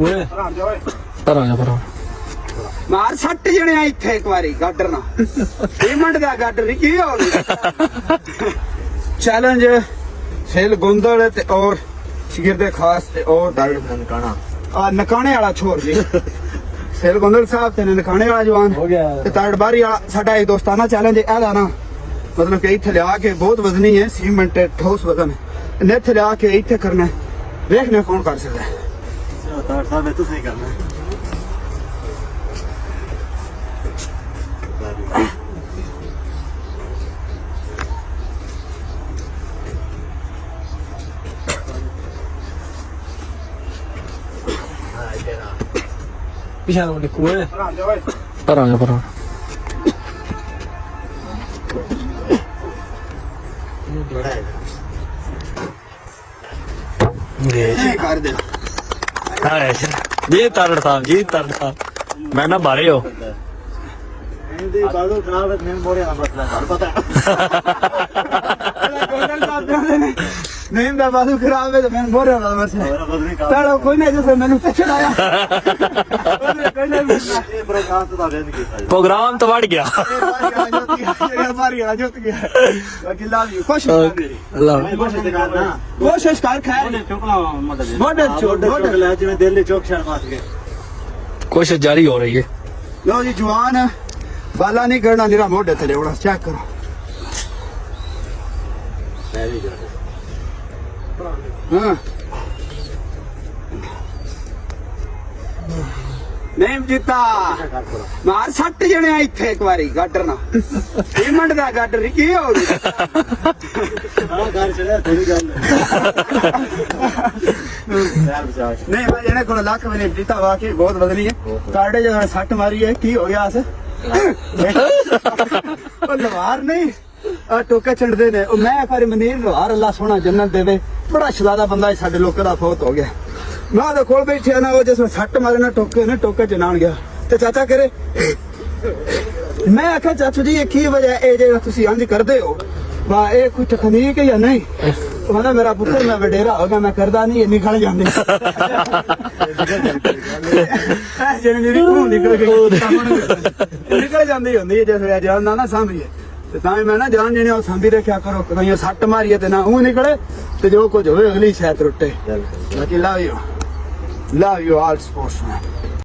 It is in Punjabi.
ਓਏ ਪਰ ਆ ਜਾ ਪਰ ਮਾਰ ਸੱਟ ਜਣੇ ਆ ਇੱਥੇ ਇੱਕ ਵਾਰੀ ਗਾਡਰ ਨਾ ਪੇਮੈਂਟ ਦਾ ਗਾਡਰ ਨਹੀਂ ਕੀ ਹੋ ਗਿਆ ਚੈਲੰਜ ਸੇਲ ਗੁੰਦਲ ਤੇ ਔਰ ਸ਼ਗਿਰਦੇ ਖਾਸ ਤੇ ਔਰ ਨਨਕਾਣਾ ਆ ਨਕਾਣੇ ਵਾਲਾ ਛੋਰ ਜੀ ਸੇਲ ਗੁੰਦਲ ਸਾਹਿਬ ਤੇ ਨਕਾਣੇ ਵਾਲਾ ਜਵਾਨ ਹੋ ਗਿਆ ਤੇ ਤੜਬਾਰੀ ਵਾਲਾ ਸਾਡਾ ਇਹ ਦੋਸਤਾਨਾ ਚੈਲੰਜ ਇਹਦਾ ਨਾ ਮਤਲਬ ਕਿ ਇੱਥੇ ਲਿਆ ਕੇ ਬਹੁਤ ਵਜ਼ਨੀ ਹੈ ਸੀਮੈਂਟ ਠੋਸ ਵਜ਼ਨ ਨੇ ਇੱਥੇ ਲਿਆ ਕੇ ਇੱਥੇ ਕਰਨਾ ਵੇਖਣਾ ਕੌਣ ਕਰ ਸਕਦਾ ਹੈ ਤਾਰ ਸਾਹਿਬ ਤੁਸੀਂ ਨਹੀਂ ਕਰਨਾ ਪਿਛਾ ਨੂੰ ਨਿਕੂ ਓਏ ਪਰ ਆ ਜਾ ਪਰ ਇਹ ਕਰ ਦੇ ਜੀ ਤਰੜ ਸਾਹਿਬ ਜੀ ਤਰੜ ਸਾਹਿਬ ਮੈਂ ਨਾ ਬਾਰੇ ਹੋ ਇਹਦੀ ਬਾਲੂ ਖਰਾਬ ਹੈ ਮੈਨੂੰ ਮੋੜੇ ਆ ਪਤਾ ਨਹੀਂ ਦਾ ਬਾਦੂ ਖਰਾਬ ਹੈ ਤੇ ਮੈਂ ਬੋਰੇ ਵਾਲਾ ਮਰਸੇ ਤਾਲੋ ਕੋਈ ਨਹੀਂ ਜਿਸ ਮੈਨੂੰ ਪੁੱਛਣ ਆਇਆ ਕੋਈ ਨਹੀਂ ਇਹ ਪ੍ਰੋਗਰਾਮ ਤੋਂ ਵੇਖ ਨਹੀਂ ਕੀਤਾ ਪ੍ਰੋਗਰਾਮ ਤਾਂ ਵੜ ਗਿਆ ਮਾਰੀ ਆ ਜੁੱਤ ਗਿਆ ਬਾਕੀ ਲਵ ਯੂ ਖੁਸ਼ ਅੱਲਾਹ ਕੋਸ਼ਿਸ਼ ਕਰਨਾ ਕੋਸ਼ਿਸ਼ ਕਰ ਖੈਰ ਚੁੱਕਣਾ ਮਦਦ ਮੋਢੇ ਚੋੜ ਲੈ ਜਿਵੇਂ ਦਿੱਲੀ ਚੌਕ ਸ਼ਹਿਰ ਪਾਸ ਗਏ ਕੋਸ਼ਿਸ਼ ਜਾਰੀ ਹੋ ਰਹੀ ਹੈ ਲਓ ਜੀ ਜਵਾਨ ਬਾਲਾ ਨਹੀਂ ਕਰਨਾ ਨਿਰਾ ਮੋਢੇ ਥਲੇ ਉੜਾ ਚੈੱਕ ਕਰੋ ਹਾਂ ਨਹੀਂ ਜਿੱਤਾ ਮਾਰ ਸੱਟ ਜਣੇ ਆ ਇੱਥੇ ਇੱਕ ਵਾਰੀ ਗਾਡਰ ਨਾ ਪੇਮੈਂਟ ਦਾ ਗਾਡਰ ਨਹੀਂ ਕੀ ਹੋ ਗਿਆ ਹਾਂ ਘਰ ਚੜਿਆ ਥੋੜੀ ਗੱਲ ਨਹੀਂ ਮੈਂ ਜਣੇ ਕੋਲ ਲੱਖ ਵੇ ਜਿੱਤਾ ਵਾਕਈ ਬਹੁਤ ਬਦਲੀ ਹੈ ਕਾੜੇ ਜਦੋਂ ਸੱਟ ਮਾਰੀ ਹੈ ਕੀ ਹੋ ਗਿਆ ਅਸ ਉਹ ਲਵਾਰ ਨਹੀਂ ਆ ਟੋਕਾ ਛੱਡਦੇ ਨੇ ਉਹ ਮੈਂ ਫਾਰੇ ਮਨੀਰ ਲਵਾਰ ਅੱਲਾ ਸੋਹਣਾ ਜੰਨਤ ਦੇਵੇ ਬੜਾ ਸ਼ਲਾਦਾ ਬੰਦਾ ਸਾਡੇ ਲੋਕਾਂ ਦਾ ਫੌਤ ਹੋ ਗਿਆ ਮੈਂ ਉਹਦੇ ਕੋਲ ਬੈਠਿਆ ਨਾ ਉਹ ਜਿਸ ਸੱਟ ਮਾਰੇ ਨਾ ਟੋਕੇ ਚ ਨਾਣ ਗਿਆ ਤੇ ਚਾਚਾ ਕਰੇ ਮੈਂ ਆਖਿਆ ਚਾਚੂ ਜੀ ਇਹ ਕੀ ਵਜ੍ਹਾ ਇਹ ਜਿਹੜਾ ਤੁਸੀਂ ਇੰਜ ਕਰਦੇ ਹੋ ਵਾ ਇਹ ਕੋਈ ਤਕਨੀਕ ਹੈ ਜਾਂ ਨਹੀਂ ਉਹਦਾ ਮੇਰਾ ਪੁੱਤਰ ਮੈਂ ਵਡੇਰਾ ਹੋ ਗਿਆ ਮੈਂ ਕਰਦਾ ਨਹੀਂ ਇਹ ਨਿਕਲ ਜਾਂਦੇ ਜਿਹੜੇ ਜਿਹੜੀ ਉਹ ਨਿਕਲ ਗਈ ਨਿਕਲ ਜਾਂਦੀ ਹੁੰਦੀ ਹੈ ਜਿਸ ਵੇਲੇ ਜਾਨ ਨਾ ਸਾਂਭੀਏ ਤੇ ਤਾਂ ਮੈਂ ਨਾ ਜਾਨ ਜਿਹਨੇ ਉਹ ਸਾਂਭੀ ਰੱਖਿਆ ਕਰੋ ਕਈਆਂ ਸੱਟ ਮਾਰੀਏ ਤੇ ਨਾ ਉਹ ਨਿਕਲੇ ਤੇ ਜੋ ਕੁਝ ਹੋਵੇ ਅਗਲੀ ਸ਼ਾਇਦ ਟੁੱਟੇ ਬਾਕੀ ਲਵ ਯੂ ਆਲ ਸਪੋਰਟਸਮੈਨ